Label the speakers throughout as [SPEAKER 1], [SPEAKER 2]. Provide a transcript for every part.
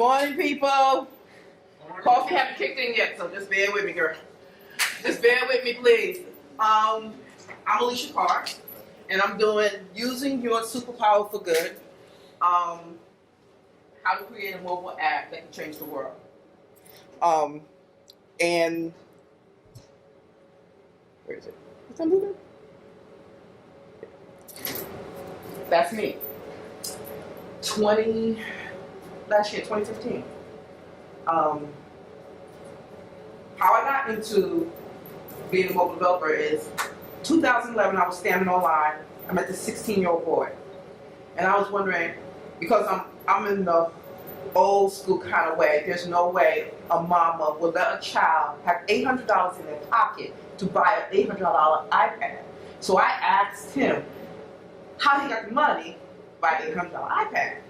[SPEAKER 1] morning, people. Coffee haven't kicked in yet, so just bear with me, girl. Just bear with me, please. I'm Alicia Carr, and I'm doing Using Your Superpower for Good. How to create a mobile app that can change the world. And where is it? Is that moving? That's me. Last year, 2015. How I got into being a mobile developer is 2011. I was standing online. I met this 16-year-old boy, and I was wondering, because I'm in the old school kind of way. There's no way a mama would let a child have $800 in their pocket to buy an $800 iPad. So I asked him how he got the money to buy an $800 iPad.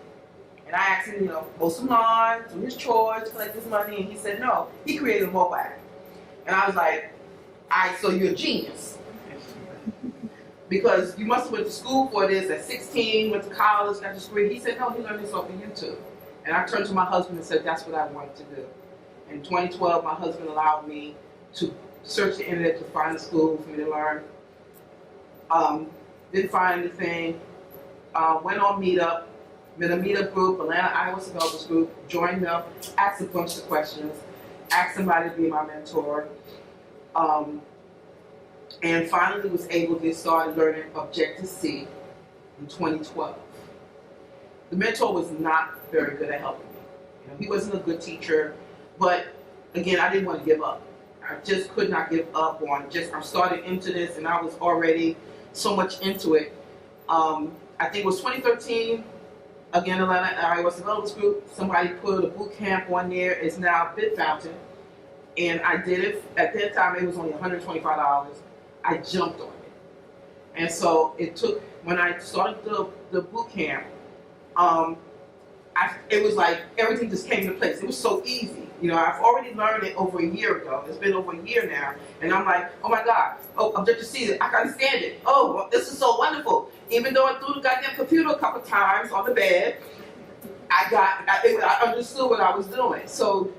[SPEAKER 1] And I asked him, mow some lawns, do his chores, collect his money, and he said no. He created a mobile app. And I was like, so you're a genius. Because you must have went to school for this at 16, went to college, got your degree. He said, no, he learned this off of YouTube. And I turned to my husband and said, that's what I wanted to do. In 2012, my husband allowed me to search the internet to find a school for me to learn. Didn't find anything. Went on Meetup, met a Meetup group, Atlanta iOS Developers Group, joined them, asked a bunch of questions, asked somebody to be my mentor, and finally was able to get started learning Objective-C in 2012. The mentor was not very good at helping me. He wasn't a good teacher, but again, I didn't want to give up. I just could not give up on I started into this and I was already so much into it. I think it was 2013, again, Atlanta iOS Developers Group, somebody put a boot camp on there. It's now BitFountain. And I did it, at that time it was only $125. I jumped on it. And so it took, when I started the boot camp, it was like everything just came into place. It was so easy. I've already learned it over a year ago. It's been over a year now. And I'm like, oh my God, Objective-C, I can understand it. Oh, well, this is so wonderful. Even though I threw the goddamn computer a couple times on the bed, I understood what I was doing. So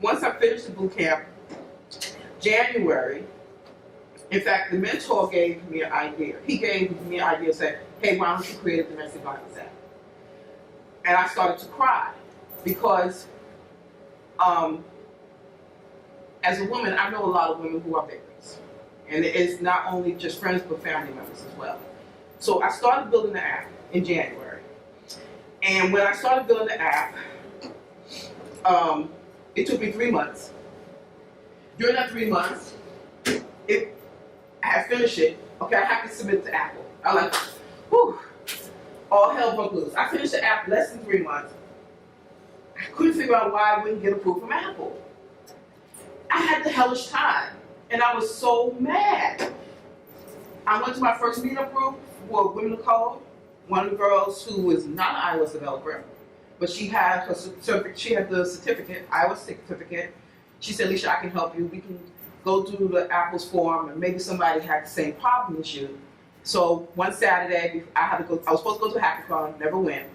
[SPEAKER 1] once I finished the boot camp, January, in fact, the mentor gave me an idea. He gave me an idea and said, hey, why don't you create a domestic violence app? And I started to cry because as a woman, I know a lot of women who are victims. And it's not only just friends, but family members as well. So I started building the app in January. And when I started building the app, it took me 3 months. During that 3 months, I had finished it. Okay, I have to submit it to Apple. I like, whew, all hell broke loose. I finished the app less than 3 months. I couldn't figure out why I wouldn't get approved from Apple. I had the hellish time, and I was so mad. I went to my first meetup group for Women of Code. One of the girls who was not an iOS developer, but she had her the certificate, iOS certificate. She said, Alicia, I can help you. We can go through the Apple's forum, and maybe somebody had the same problem as you. So one Saturday, I was supposed to go to a hackathon, never went.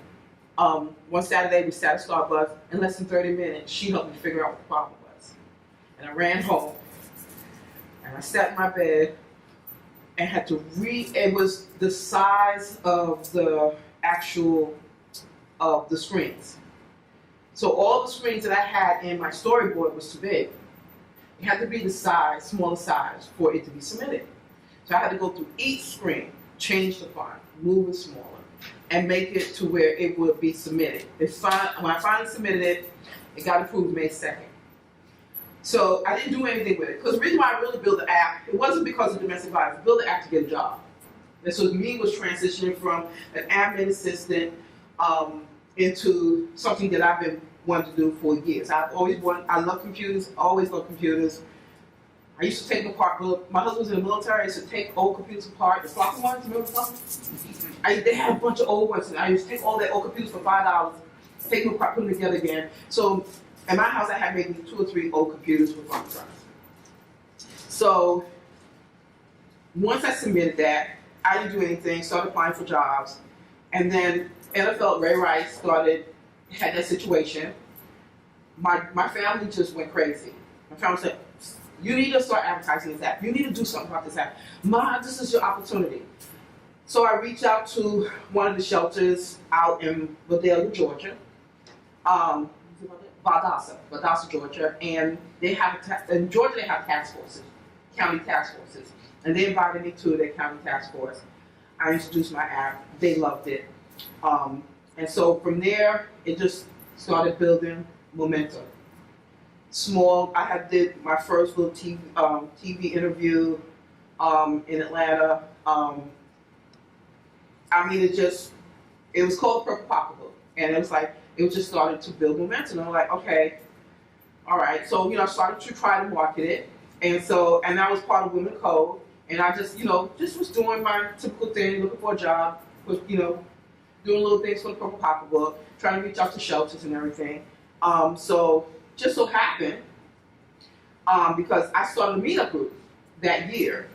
[SPEAKER 1] One Saturday, we sat at Starbucks. In less than 30 minutes, she helped me figure out what the problem was. And I ran home, and I sat in my bed, and had to it was the size of the the screens. So all the screens that I had in my storyboard was too big. It had to be the size, smaller size, for it to be submitted. So I had to go through each screen, change the font, move it smaller, and make it to where it would be submitted. When I finally submitted it, it got approved May 2nd. So I didn't do anything with it. Because the reason why I really built the app, it wasn't because of domestic violence. I built the app to get a job. And so me was transitioning from an admin assistant into something that I've been wanting to do for years. I love computers, always loved computers. I used to take them apart. My husband was in the military. I used to take old computers apart. The floppy ones, remember the floppy? They had a bunch of old ones. And I used to take all their old computers for $5, take them apart, put them together again. So in my house, I had maybe 2 or 3 old computers with floppy drives. So once I submitted that, I didn't do anything, started applying for jobs. And then NFL Ray Rice started had that situation, my family just went crazy. My family said, you need to start advertising this app. You need to do something about this app. Ma, this is your opportunity. So I reached out to one of the shelters out in Vidalia, Georgia. Valdosta, Georgia, and they have in Georgia they have task forces, county task forces, and they invited me to their county task force. I introduced my app. They loved it, and so from there it just started building momentum. Small. I did my first little TV interview in Atlanta. I mean, it was called Purple Pocketbook, and it was like. It just started to build momentum. I'm like, okay, all right. So, I started to try to market it. And that was part of Women Code. And I just was doing my typical thing, looking for a job, doing little things for the Purple Pocketbook, trying to reach out to shelters and everything. So just so happened, because I started a meetup group that year.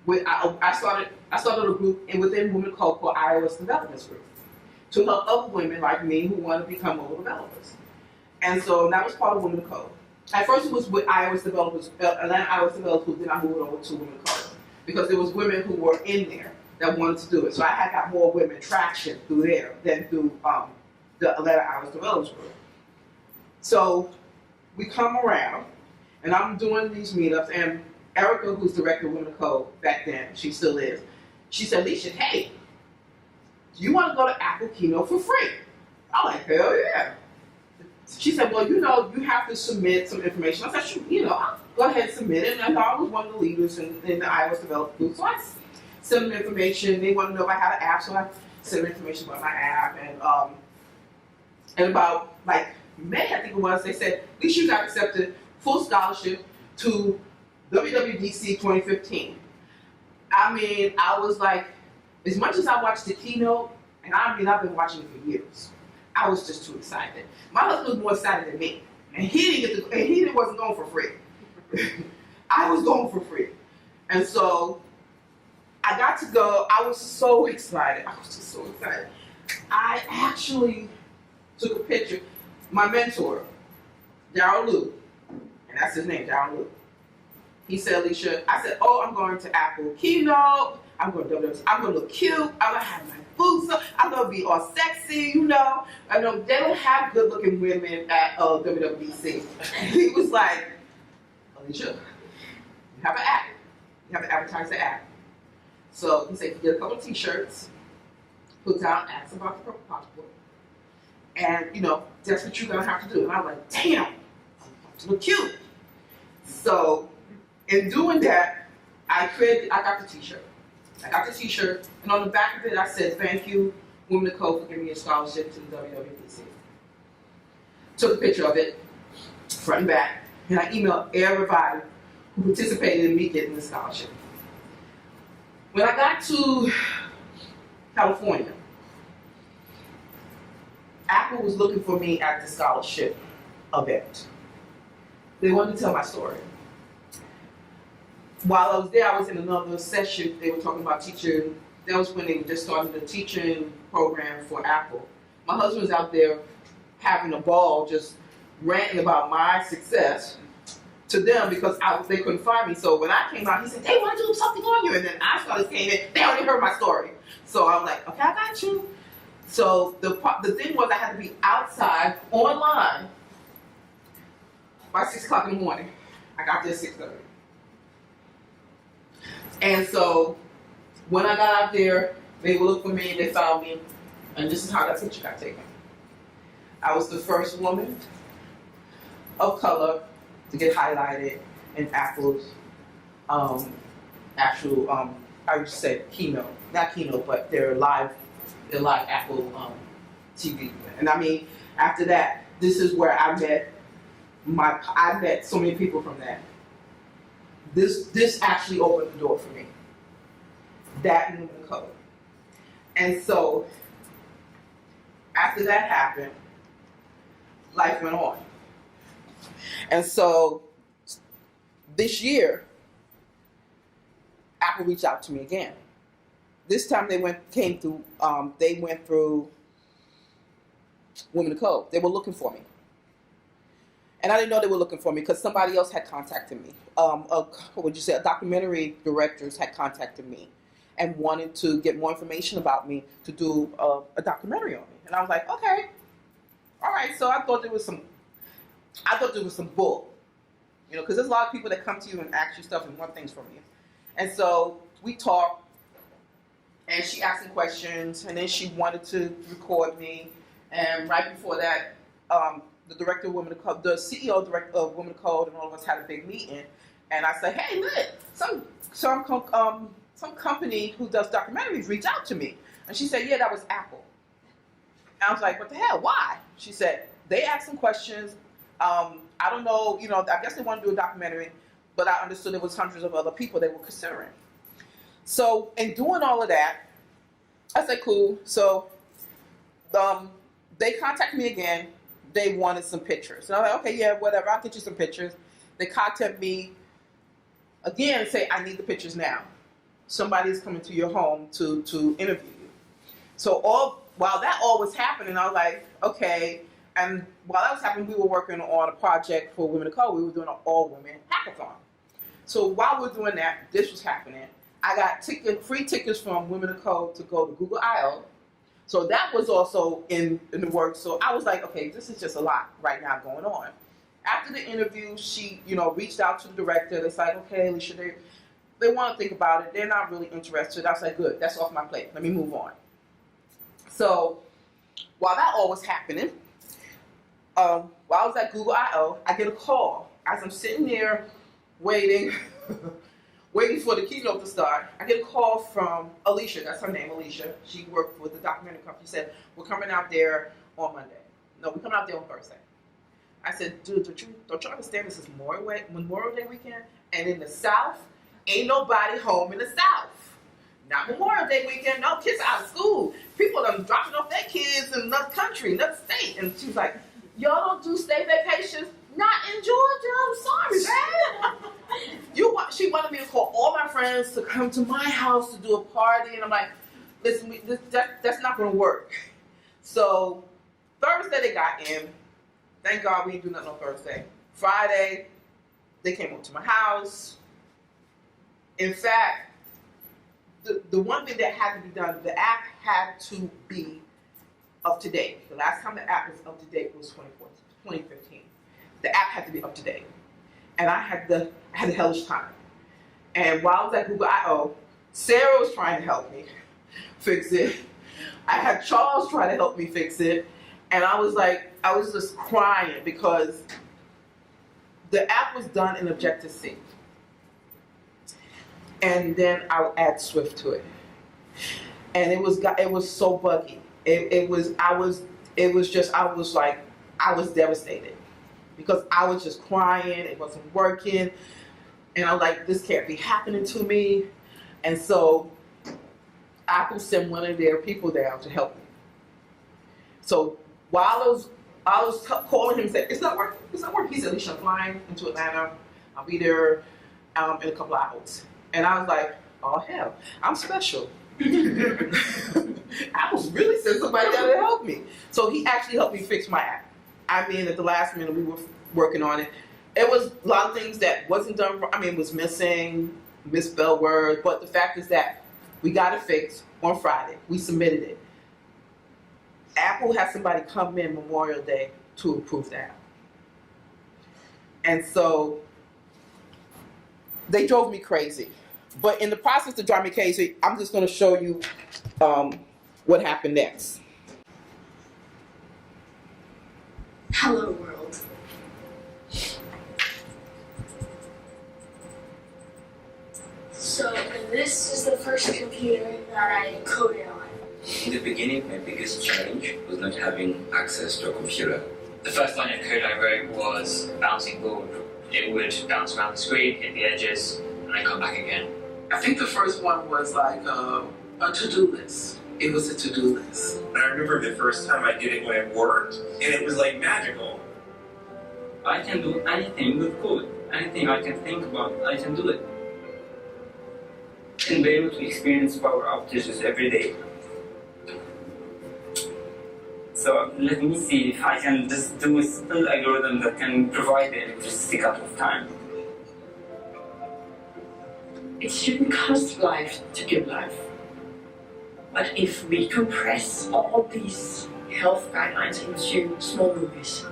[SPEAKER 1] I started a group within Women Code called iOS Development Group, to help other women like me who want to become mobile developers. And so that was part of Women Code. At first it was with iOS developers, Atlanta iOS developers, then I moved over to Women Code because there was women who were in there that wanted to do it. So I had got more women traction through there than through the Atlanta iOS developers group. So we come around, and I'm doing these meetups, and Erica, who's director of Women Code back then, she still is, she said, Alicia, hey, you want to go to Apple Keynote for free? I'm like, hell yeah. She said, well, you have to submit some information. I said, sure, I'll go ahead and submit it. And I was one of the leaders in the iOS development group. So I sent them information. They wanted to know if I had an app, so I sent them information about my app. And about, May, I think it was, they said, at least you got accepted full scholarship to WWDC 2015. I mean, I was like, as much as I watched the keynote, and I've been watching it for years, I was just too excited. My husband was more excited than me, and he wasn't going for free. I was going for free, and so I got to go. I was so excited. I was just so excited. I actually took a picture. My mentor, Darryl Liu, and that's his name, Darryl Liu. He said, Alicia, I said, oh, I'm going to Apple Keynote. I'm going to look cute. I'm going to have my boots on. I'm going to be all sexy, I know they don't have good-looking women at WWDC. He was like, Alicia, you have an app. You have to advertise the app. So he said, get a couple of T-shirts, put down ads about the Purple Pocketbook, and, that's what you're going to have to do. And I was like, damn, I want to look cute. So in doing that, I got the T-shirt. And on the back of it, I said, thank you, Women of Code, for giving me a scholarship to the WWDC. Took a picture of it, front and back, and I emailed everybody who participated in me getting the scholarship. When I got to California, Apple was looking for me at the scholarship event. They wanted to tell my story. While I was there, I was in another session. They were talking about teaching. That was when they just started the teaching program for Apple. My husband was out there having a ball, just ranting about my success to them because they couldn't find me. So when I came out, he said, they want to do something on you. And then I started saying it. They already heard my story. So I was like, okay, I got you. So the thing was I had to be outside, online, by 6 o'clock in the morning. I got there at 6:30. And so when I got out there, they would look for me, they found me, and this is how that picture got taken. I was the first woman of color to get highlighted in Apple's actual, I would say keynote, not keynote, but their live Apple TV. And I mean, after that, this is where I met so many people from that. This actually opened the door for me. That and the code. And so after that happened, life went on. And so this year, Apple reached out to me again. This time they went through Women of Code. They were looking for me. And I didn't know they were looking for me because somebody else had contacted me. A documentary directors had contacted me and wanted to get more information about me to do a documentary on me. And I was like, okay, all right. So I thought there was some bull, because there's a lot of people that come to you and ask you stuff and want things from you. And so we talked, and she asked me questions, and then she wanted to record me. And right before that, the director of Women of Code, the CEO of Women of Code, and all of us had a big meeting. And I said, hey, look, some company who does documentaries reached out to me. And she said, yeah, that was Apple. And I was like, what the hell? Why? She said, they asked some questions. I don't know, I guess they want to do a documentary, but I understood there was hundreds of other people they were considering. So in doing all of that, I said, cool. So they contacted me again. They wanted some pictures. And I was like, okay, yeah, whatever. I'll get you some pictures. They contact me again and say, I need the pictures now. Somebody's coming to your home to interview you. So while that all was happening, I was like, okay. And while that was happening, we were working on a project for Women of Code. We were doing an all-women hackathon. So while we were doing that, this was happening. I got free tickets from Women of Code to go to Google I/O. So that was also in the works. So I was like, okay, this is just a lot right now going on. After the interview, she, reached out to the director. It's like, okay, Alicia, they want to think about it. They're not really interested. I was like, good, that's off my plate. Let me move on. So while that all was happening, while I was at Google I/O, I get a call. As I'm sitting there waiting, waiting for the keynote to start, I get a call from Alicia. That's her name, Alicia. She worked with the documentary company. She said, we're coming out there on Monday. No, we're coming out there on Thursday. I said, dude, don't you understand this is Memorial Day weekend? And in the South, ain't nobody home in the South. Not Memorial Day weekend. No kids out of school. People are dropping off their kids in another country, another state. And she was like, y'all don't do state vacations? Not in Georgia. I'm sorry, man. She wanted me to call all my friends to come to my house to do a party. And I'm like, listen, that's not going to work. So Thursday they got in. Thank God we didn't do nothing on Thursday. Friday, they came over to my house. In fact, the one thing that had to be done, the app had to be up to date. The last time the app was up to date was 2015. The app had to be up to date. And I had the hellish time. And while I was at Google I/O, Sarah was trying to help me fix it. I had Charles trying to help me fix it. And I was just crying because the app was done in Objective-C. And then I would add Swift to it. And it was so buggy. I was devastated because I was just crying. It wasn't working. And I'm like, this can't be happening to me. And so Apple sent one of their people down to help me. So while I was calling him and saying, it's not working. He said, Alicia, I'm flying into Atlanta. I'll be there in a couple of hours. And I was like, oh hell, I'm special. Apple's really sent somebody down to help me. So he actually helped me fix my app. I mean, at the last minute, we were working on it. It was a lot of things that wasn't done. It was missing, misspelled words. But the fact is that we got it fixed on Friday. We submitted it. Apple had somebody come in Memorial Day to approve the app. And so they drove me crazy. But in the process of driving me crazy, I'm just going to show you what happened next.
[SPEAKER 2] Hello, world. So this is the first computer that I coded on.
[SPEAKER 3] In the beginning, my biggest challenge was not having access to a computer.
[SPEAKER 4] The first line of code I wrote was a bouncing ball. It would bounce around the screen, hit the edges, and then come back again.
[SPEAKER 1] I think the first one was like a to-do list. It was a to-do list.
[SPEAKER 5] I remember the first time I did it when it worked, and it was like magical.
[SPEAKER 6] I can do anything with code. Anything I can think about, I can do it. And be able to experience power outages every day. So let me see if I can just do a simple algorithm that can provide the electricity cut of time.
[SPEAKER 7] It shouldn't cost life to give life. But if we compress all these health guidelines into small movies,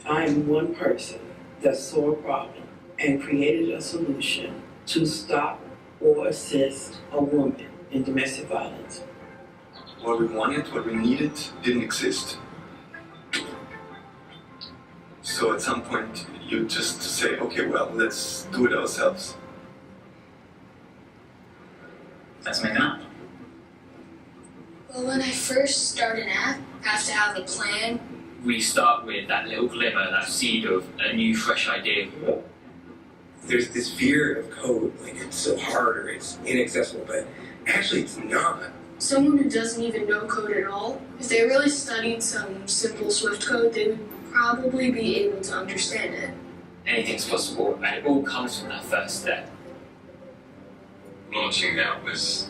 [SPEAKER 7] I'm one person that saw a problem and created a solution to stop or assist a woman in domestic violence.
[SPEAKER 8] What we wanted, what we needed, didn't exist. So at some point, you just say, okay, well, let's do it ourselves.
[SPEAKER 6] Let's make an app.
[SPEAKER 2] Well, when I first start an app, I have to have a plan.
[SPEAKER 4] We start with that little glimmer, that seed of a new, fresh idea.
[SPEAKER 5] There's this fear of code, like it's so hard or it's inaccessible, but actually it's not.
[SPEAKER 2] Someone who doesn't even know code at all, if they really studied some simple Swift code, they would probably be able to understand it.
[SPEAKER 4] Anything's possible, and it all comes from that first step.
[SPEAKER 8] Launching that was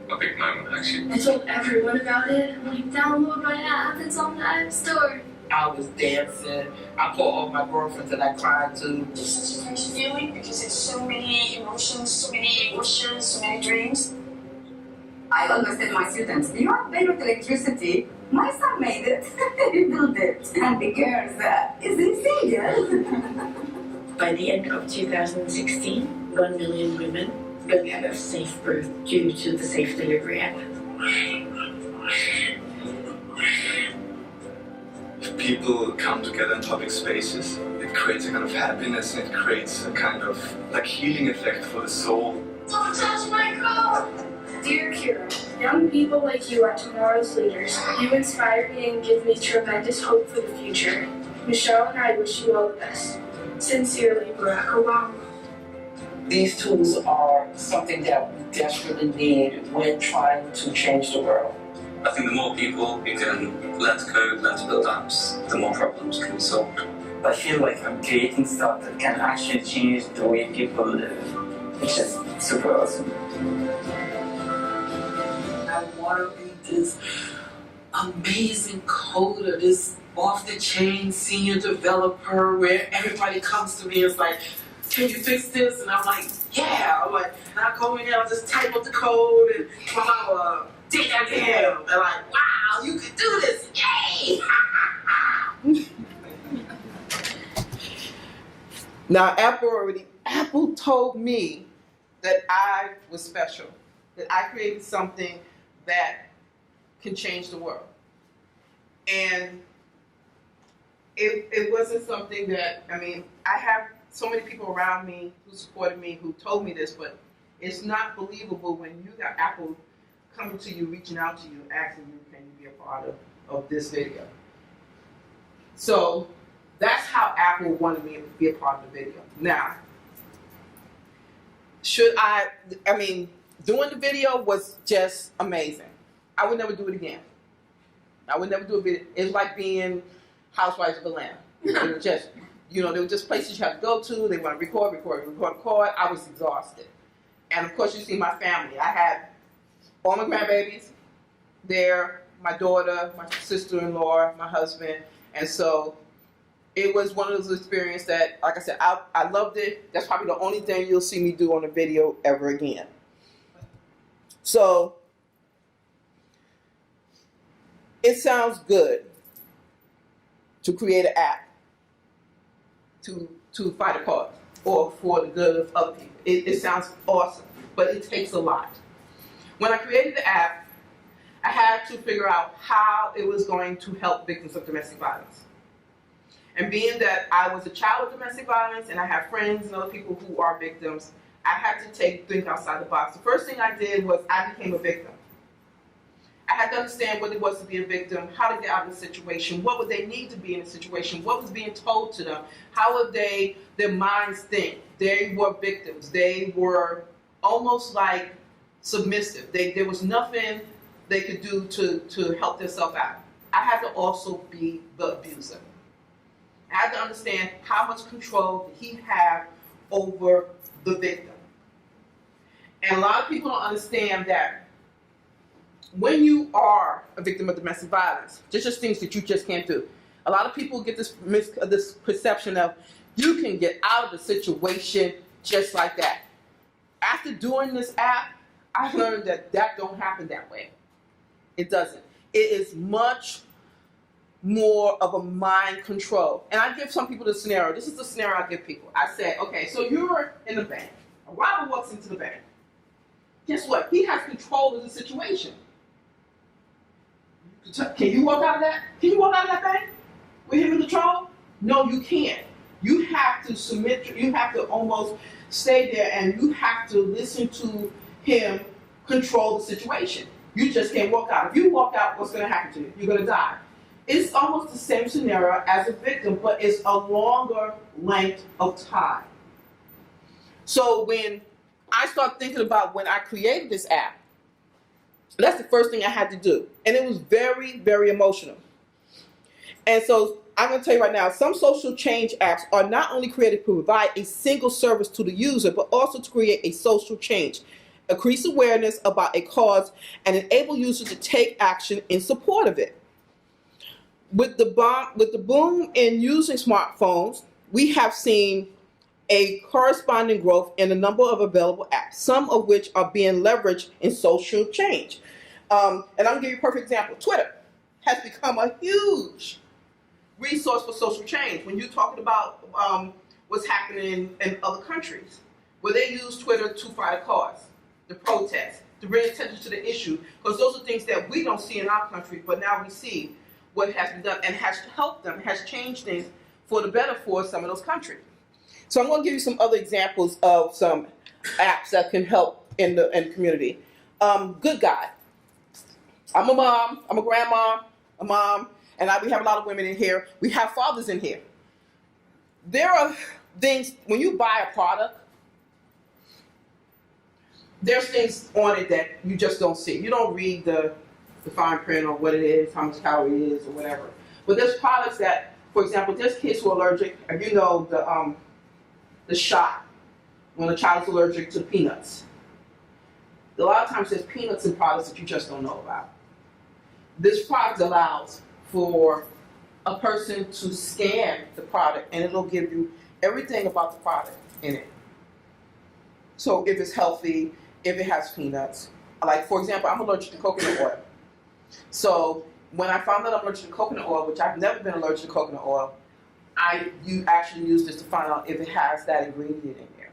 [SPEAKER 8] a big moment, actually.
[SPEAKER 2] I told everyone about it. I'm like, download my app, it's on the App Store.
[SPEAKER 7] I was dancing. I called all my girlfriends that I cried to.
[SPEAKER 9] It's such a great feeling because it's so many emotions, so many questions, so many dreams.
[SPEAKER 10] I always tell my students, you are playing with electricity. My son made it, he built it, and the girls is single.
[SPEAKER 7] By the end of 2016, 1 million women will have a safe birth due to the Safe Delivery app.
[SPEAKER 8] If people come together in public spaces, it creates a kind of happiness and it creates a kind of like healing effect for the soul.
[SPEAKER 2] Don't touch my code! Dear Kira, young people like you are tomorrow's leaders. You inspire me and give me tremendous hope for the future. Michelle and I wish you all the best. Sincerely, Barack Obama.
[SPEAKER 7] These tools are something that we desperately need when trying to change the world.
[SPEAKER 6] I think the more people you can let code, let build apps, the more problems can be solved. I feel like I'm creating stuff that can actually change the way people live, which is super awesome.
[SPEAKER 7] I want to be this amazing coder, this off-the-chain senior developer where everybody comes to me and is like, can you fix this? And I'm like, yeah. I'm like, and I go in there, I'll just type up the code and damn. And like, wow, you can do this, yay!
[SPEAKER 1] Now, Apple told me that I was special, that I created something that can change the world. And it wasn't something that, I have so many people around me who supported me, who told me this, but it's not believable when you got Apple coming to you, reaching out to you, asking you, can you be a part of this video? So that's how Apple wanted me to be a part of the video. Now, doing the video was just amazing. I would never do it again. I would never do a video. It's like being Housewives of Atlanta. It was just, there were just places you had to go to. They want to record. I was exhausted. And of course, you see my family. I had all my grandbabies there, my daughter, my sister-in-law, my husband. And so it was one of those experiences that, like I said, I loved it. That's probably the only thing you'll see me do on a video ever again. So it sounds good to create an app to fight a cause or for the good of other people. It sounds awesome, but it takes a lot. When I created the app, I had to figure out how it was going to help victims of domestic violence. And being that I was a child of domestic violence and I have friends and other people who are victims, I had to think outside the box. The first thing I did was I became a victim. I had to understand what it was to be a victim, how to get out of the situation, what would they need to be in a situation, what was being told to them, how would their minds think. They were victims. They were almost like submissive. There was nothing they could do to help themselves out. I had to also be the abuser. I had to understand how much control did he have over the victim. And a lot of people don't understand that when you are a victim of domestic violence, there's just things that you just can't do. A lot of people get this perception of you can get out of the situation just like that. After doing this app, I learned that don't happen that way. It doesn't. It is much more of a mind control. And I give some people the scenario. This is the scenario I give people. I say, okay, so you're in the bank. A robber walks into the bank. Guess what? He has control of the situation. Can you walk out of that? Can you walk out of that bank with him in control? No, you can't. You have to submit. You have to almost stay there, and you have to listen to him control the situation. You just can't walk out. If you walk out, what's going to happen to you? You're going to die. It's almost the same scenario as a victim, but it's a longer length of time. So when I start thinking about when I created this app, that's the first thing I had to do. And it was very, very emotional. And so I'm going to tell you right now, some social change apps are not only created to provide a single service to the user, but also to create a social change, increase awareness about a cause, and enable users to take action in support of it. With the boom in using smartphones, we have seen a corresponding growth in the number of available apps, some of which are being leveraged in social change. And I'm going to give you a perfect example. Twitter has become a huge resource for social change. When you're talking about what's happening in other countries, where they use Twitter to fight a cause, the protest, to bring attention to the issue, because those are things that we don't see in our country, but now we see what has been done and has helped them, has changed things for the better for some of those countries. So I'm going to give you some other examples of some apps that can help in the community. Good Guy. I'm a mom, I'm a grandma, a mom, and we have a lot of women in here. We have fathers in here. There are things, when you buy a product, there's things on it that you just don't see. You don't read the fine print or what it is, how much calorie it is or whatever. But there's products that, for example, there's kids who are allergic, and you know the shot when a child is allergic to peanuts. A lot of times there's peanuts in products that you just don't know about. This product allows for a person to scan the product and it'll give you everything about the product in it. So if it's healthy, if it has peanuts. Like, for example, I'm allergic to coconut oil. So when I found out I'm allergic to coconut oil, which I've never been allergic to coconut oil, you actually use this to find out if it has that ingredient in there.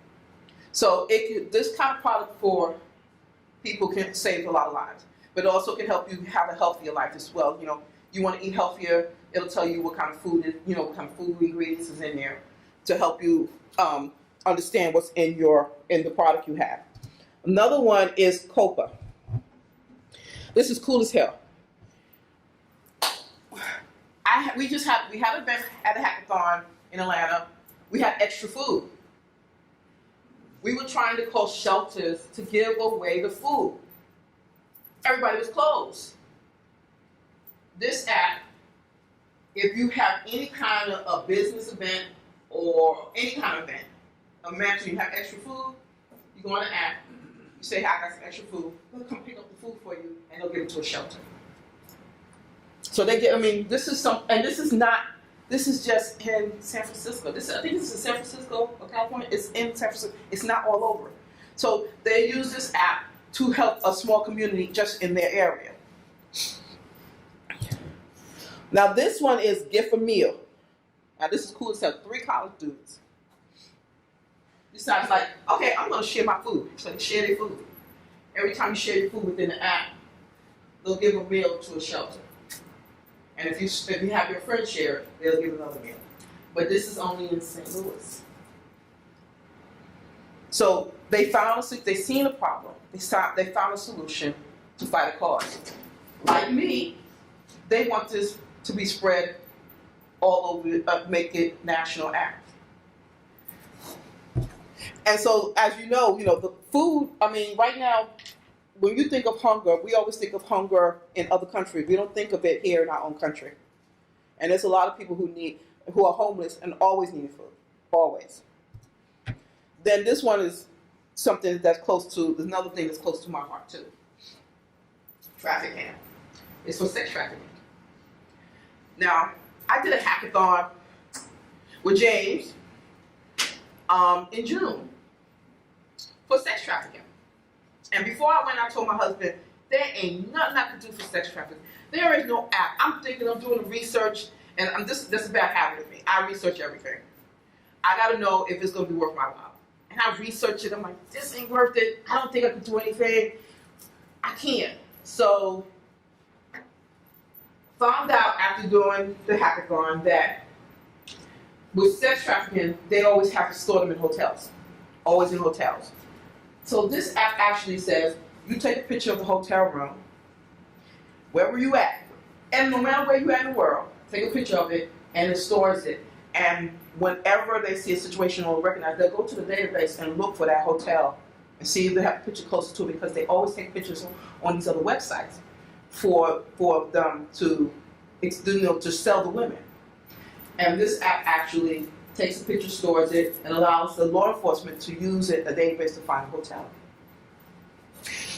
[SPEAKER 1] So this kind of product for people can save a lot of lives, but it also can help you have a healthier life as well. You know, you want to eat healthier, it'll tell you what kind of food what kind of food ingredients is in there to help you understand what's in the product you have. Another one is Copa. This is cool as hell. We had an event at a hackathon in Atlanta. We had extra food. We were trying to call shelters to give away the food. Everybody was closed. This app, if you have any kind of a business event or any kind of event, imagine you have extra food, you go on the app, you say, hey, I got some extra food, they'll come pick up the food for you and they'll give it to a shelter. So this is just in San Francisco. I think this is San Francisco or California. It's in San Francisco. It's not all over. So they use this app to help a small community just in their area. Now this one is Gift a Meal. Now this is cool as hell. 3 college dudes decided, like, okay, I'm going to share my food. So they share their food. Every time you share your food within the app, they'll give a meal to a shelter. And if you have your friends share it, they'll give another meal. But this is only in St. Louis. So they seen a problem. They found a solution to fight a cause. Like me, they want this to be spread all over, make it national act. And so, as you know, the food, right now, when you think of hunger, we always think of hunger in other countries. We don't think of it here in our own country. And there's a lot of people who are homeless and always need food, always. Then this one is something that's another thing that's close to my heart too. trafficking. It's for sex trafficking. Now, I did a hackathon with James in June for sex trafficking. And before I went, I told my husband, there ain't nothing I can do for sex trafficking. There is no app. I'm thinking of doing the research, and that's a bad habit of me. I research everything. I got to know if it's going to be worth my while. And I research it. I'm like, this ain't worth it. I don't think I can do anything. I can't. So, found out after doing the hackathon that with sex trafficking, they always have to store them in hotels. Always in hotels. So this app actually says, you take a picture of the hotel room, wherever you at, and no matter where you at in the world, take a picture of it, and it stores it. And whenever they see a situation or recognize, they'll go to the database and look for that hotel and see if they have a picture closer to it, because they always take pictures on these other websites for them to sell the women. And this app actually takes a picture, stores it, and allows the law enforcement to use it, a database, to find a hotel.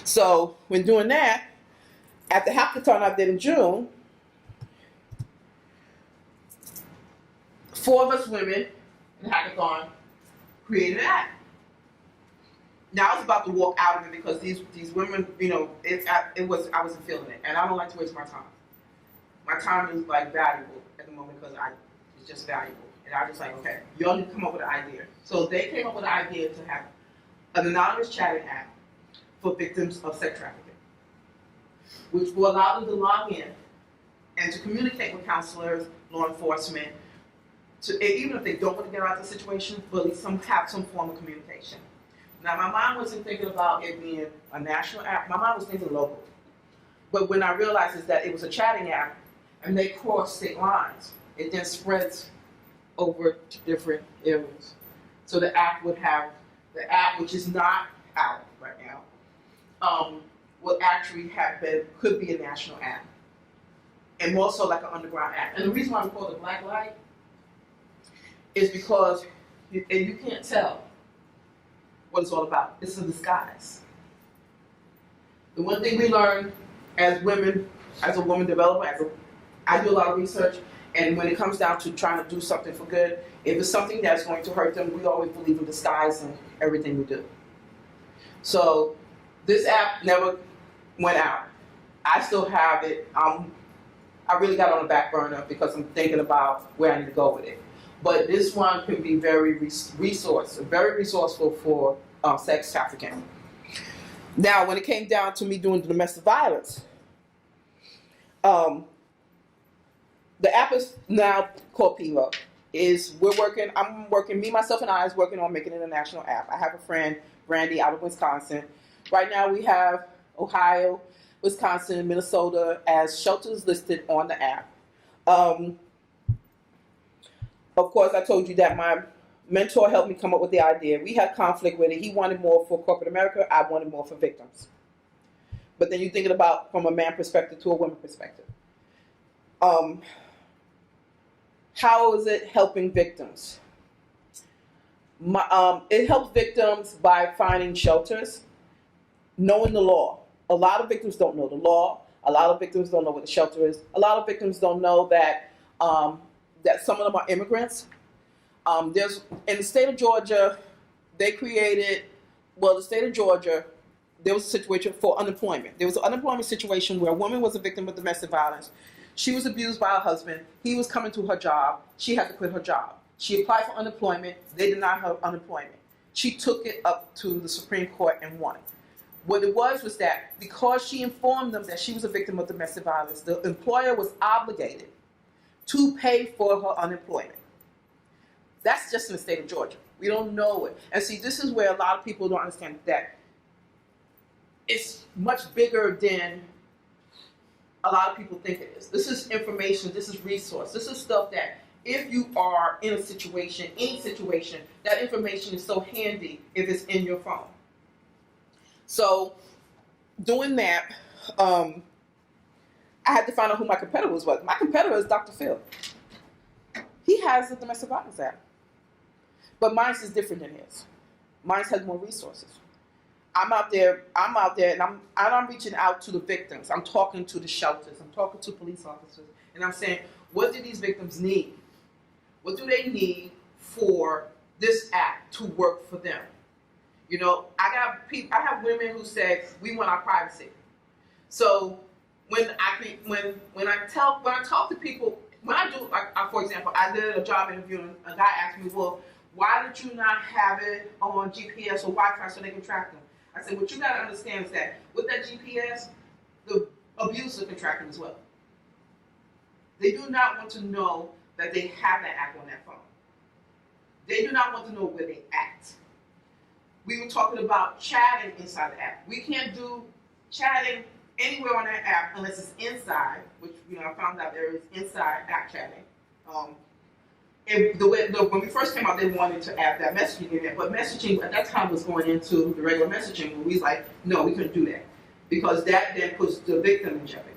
[SPEAKER 1] So when doing that, at the hackathon I did in June, 4 of us women in the hackathon created an app. Now I was about to walk out of it because these women, I wasn't feeling it, and I don't like to waste my time. My time is like valuable at the moment because it's just valuable, and I was just like, okay, y'all need to come up with an idea. So they came up with an idea to have an anonymous chatting app for victims of sex trafficking, which will allow them to log in and to communicate with counselors, law enforcement, even if they don't want to get out of the situation, but at least have some form of communication. Now, my mind wasn't thinking about it being a national app. My mind was thinking local. But when I realized is that it was a chatting app and they cross state lines, it then spreads over to different areas. So the app, which is not out right now, will actually could be a national app. And more so like an underground app. And the reason why we call it Black Light is because you can't tell what it's all about. It's a disguise. The one thing we learn as women, as a woman developer, I do a lot of research, and when it comes down to trying to do something for good, if it's something that's going to hurt them, we always believe in disguise and everything we do. So this app never went out. I still have it. I really got it on the back burner because I'm thinking about where I need to go with it. But this one can be very resourceful for sex trafficking. Now, when it came down to me doing domestic violence, the app is now called PIVO. Me, myself, and I is working on making it a national app. I have a friend, Brandy, out of Wisconsin. Right now we have Ohio, Wisconsin, and Minnesota as shelters listed on the app. Of course, I told you that my mentor helped me come up with the idea. We had conflict with it. He wanted more for corporate America. I wanted more for victims. But then you're thinking about from a man perspective to a woman perspective. How is it helping victims? It helps victims by finding shelters, knowing the law. A lot of victims don't know the law. A lot of victims don't know what the shelter is. A lot of victims don't know that some of them are immigrants. In the state of Georgia, there was a situation for unemployment. There was an unemployment situation where a woman was a victim of domestic violence. She was abused by her husband. He was coming to her job. She had to quit her job. She applied for unemployment. They denied her unemployment. She took it up to the Supreme Court and won. What it was that because she informed them that she was a victim of domestic violence, the employer was obligated to pay for her unemployment. That's just in the state of Georgia. We don't know it. And see, this is where a lot of people don't understand that it's much bigger than a lot of people think it is. This is information, this is resource, this is stuff that if you are in a situation, any situation, that information is so handy if it's in your phone. So doing that, I had to find out who my competitors was. My competitor is Dr. Phil. He has the domestic violence app. But mine is different than his. Mine has more resources. I'm out there, and I'm reaching out to the victims. I'm talking to the shelters. I'm talking to police officers, and I'm saying, what do these victims need? What do they need for this act to work for them? You know, I have women who say we want our privacy. So when I talk to people, when I do, for example, I did a job interview and a guy asked me, well, why did you not have it on GPS or Wi-Fi so they can track them? I said, what you got to understand is that with that GPS, the abusers can track them as well. They do not want to know that they have that app on that phone. They do not want to know where they act. We were talking about chatting inside the app. We can't do chatting anywhere on that app unless it's inside, which I found out there is inside app chatting. When we first came out, they wanted to add that messaging in there, but messaging at that time was going into the regular messaging, and we was like, no, we couldn't do that because that then puts the victim in jeopardy.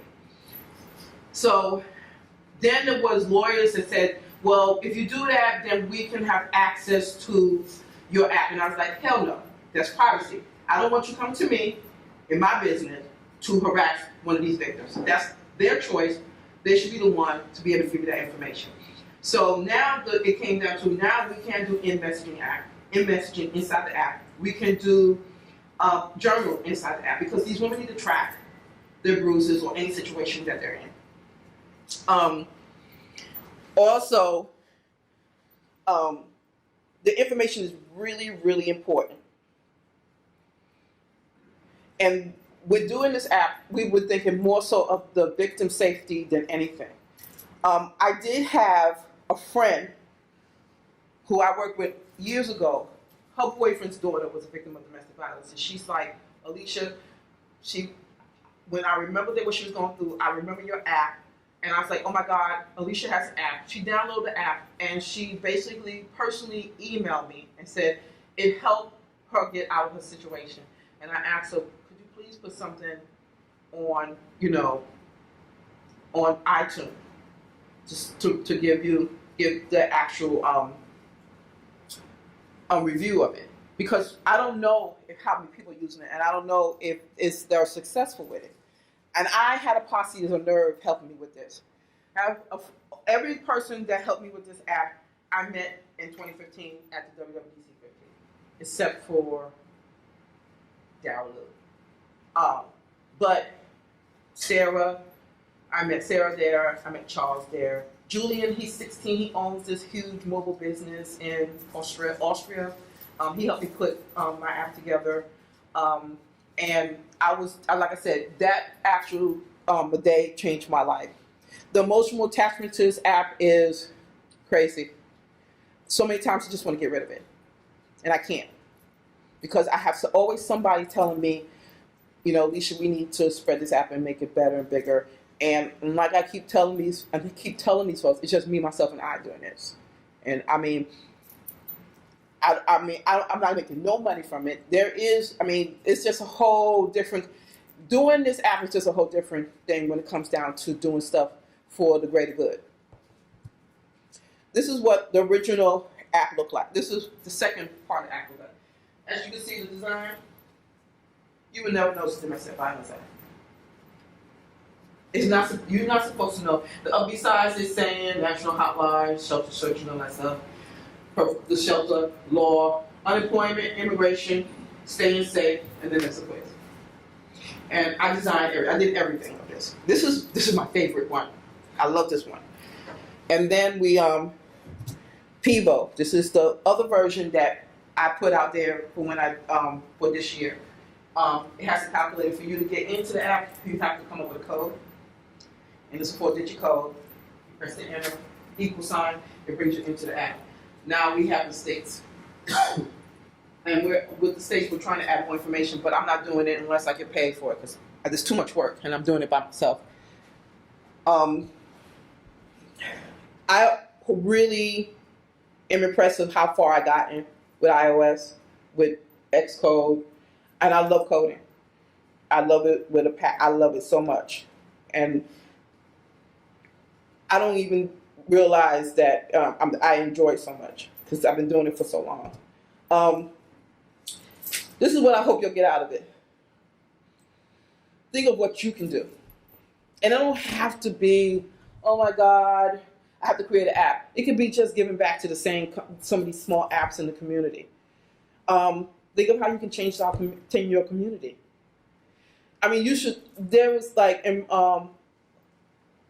[SPEAKER 1] So then there was lawyers that said, well, if you do that, then we can have access to your app. And I was like, hell no, that's privacy. I don't want you coming to me in my business to harass one of these victims. That's their choice. They should be the one to be able to give you that information. So now it came down to now we can do in-messaging inside the app. We can do journal inside the app because these women need to track their bruises or any situation that they're in. Also, the information is really, really important. And with doing this app, we were thinking more so of the victim safety than anything. I did have a friend who I worked with years ago. Her boyfriend's daughter was a victim of domestic violence. And she's like, Alicia, when I remember what she was going through, I remember your app. And I was like, oh my God, Alicia has an app. She downloaded the app and she basically personally emailed me and said it helped her get out of her situation. And I asked her, could you please put something on, on iTunes just to give the actual review of it. Because I don't know how many people are using it and I don't know if they're successful with it. And I had a posse of nerve helping me with this. Every person that helped me with this app, I met in 2015 at the WWDC 50, except for Darryl Lou. But Sarah, I met Sarah there. I met Charles there. Julian, he's 16. He owns this huge mobile business in Austria. He helped me put my app together. And like I said, that actual day changed my life. The emotional attachment to this app is crazy. So many times I just want to get rid of it. And I can't. Because I have always somebody telling me, Alicia, we need to spread this app and make it better and bigger. And like I keep telling these folks, it's just me, myself, and I doing this. And I'm not making no money from it. It's just a whole different, doing this app is just a whole different thing when it comes down to doing stuff for the greater good. This is what the original app looked like. This is the second part of the app looked like. As you can see the design, you would never notice the domestic violence app. You're not supposed to know. Besides it's saying national hotline, shelter search, and all that stuff. The shelter, law, unemployment, immigration, staying safe, and then there's a quiz. And I did everything of this. This is my favorite one. I love this one. And then we Pivo. This is the other version that I put out there for this year. It has a calculator for you to get into the app. You have to come up with a code, and it's a 4-digit code. You press the enter, equal sign. It brings you into the app. Now we have the states. And with the states, we're trying to add more information, but I'm not doing it unless I get paid for it because there's too much work, and I'm doing it by myself. I really am impressed with how far I gotten with iOS, with Xcode, and I love coding. I love it I love it so much, and I don't even realize that I enjoy it so much because I've been doing it for so long. This is what I hope you'll get out of it. Think of what you can do. And it don't have to be, oh my God, I have to create an app. It can be just giving back to some of these small apps in the community. Think of how you can change your community. I mean, there was like,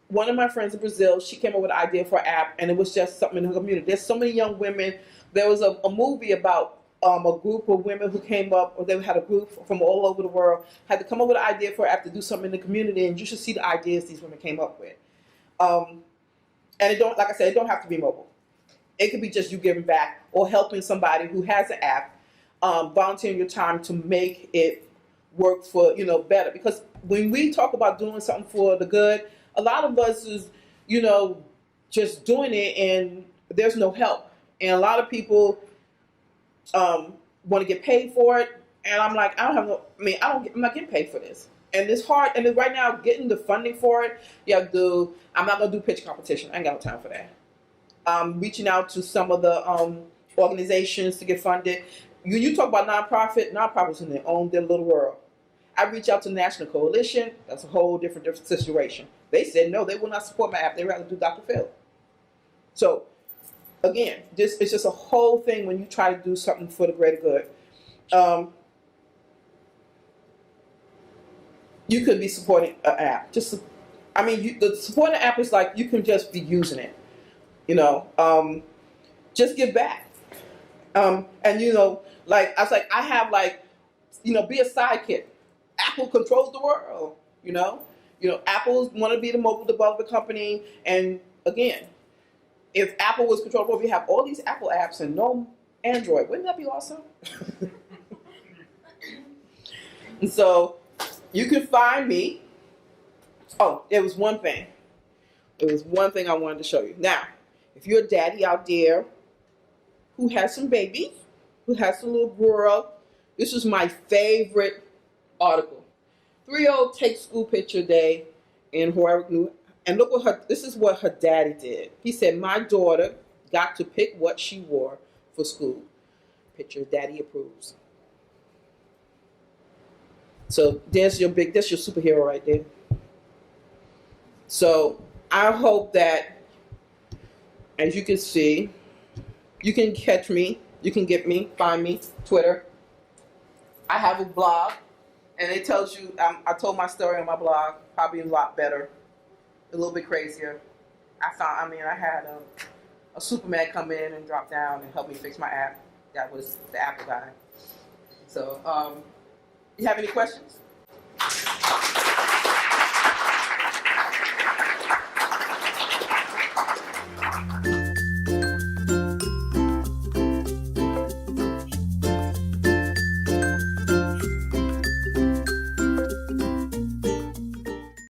[SPEAKER 1] one of my friends in Brazil, she came up with an idea for an app, and it was just something in her community. There's so many young women. There was a movie about a group of women who came up, or they had a group from all over the world, had to come up with an idea for an app to do something in the community, and you should see the ideas these women came up with. And it don't, like I said, it don't have to be mobile. It could be just you giving back or helping somebody who has an app, volunteering your time to make it work for, better. Because when we talk about doing something for the good, a lot of us is, just doing it and there's no help. And a lot of people want to get paid for it. And I'm like, I'm not getting paid for this. And it's hard. And right now, getting the funding for it, I'm not going to do pitch competition. I ain't got no time for that. I'm reaching out to some of the organizations to get funded. You talk about nonprofits in their little world. I reach out to National Coalition. That's a whole different situation. They said no, they will not support my app. They'd rather do Dr. Phil. So, again, it's just a whole thing when you try to do something for the greater good. You could be supporting an app. The supporting an app is like you can just be using it. Just give back. And like I was like, I have be a sidekick. Apple controls the world. Apple want to be the mobile developer company. And again, if Apple was controlled, we have all these Apple apps and no Android. Wouldn't that be awesome? And so you can find me. Oh, there was one thing. I wanted to show you. Now, if you're a daddy out there who has some babies, who has a little girl, this is my favorite article. 3-year-old takes school picture day in Hawaii. And look this is what her daddy did. He said, my daughter got to pick what she wore for school. Picture, daddy approves. So that's your superhero right there. So I hope that, as you can see, you can catch me, you can get me, find me, Twitter. I have a blog, and it tells you, I told my story on my blog, probably a lot better, a little bit crazier. I had a Superman come in and drop down and help me fix my app. That was the Apple guy. So, you have any questions?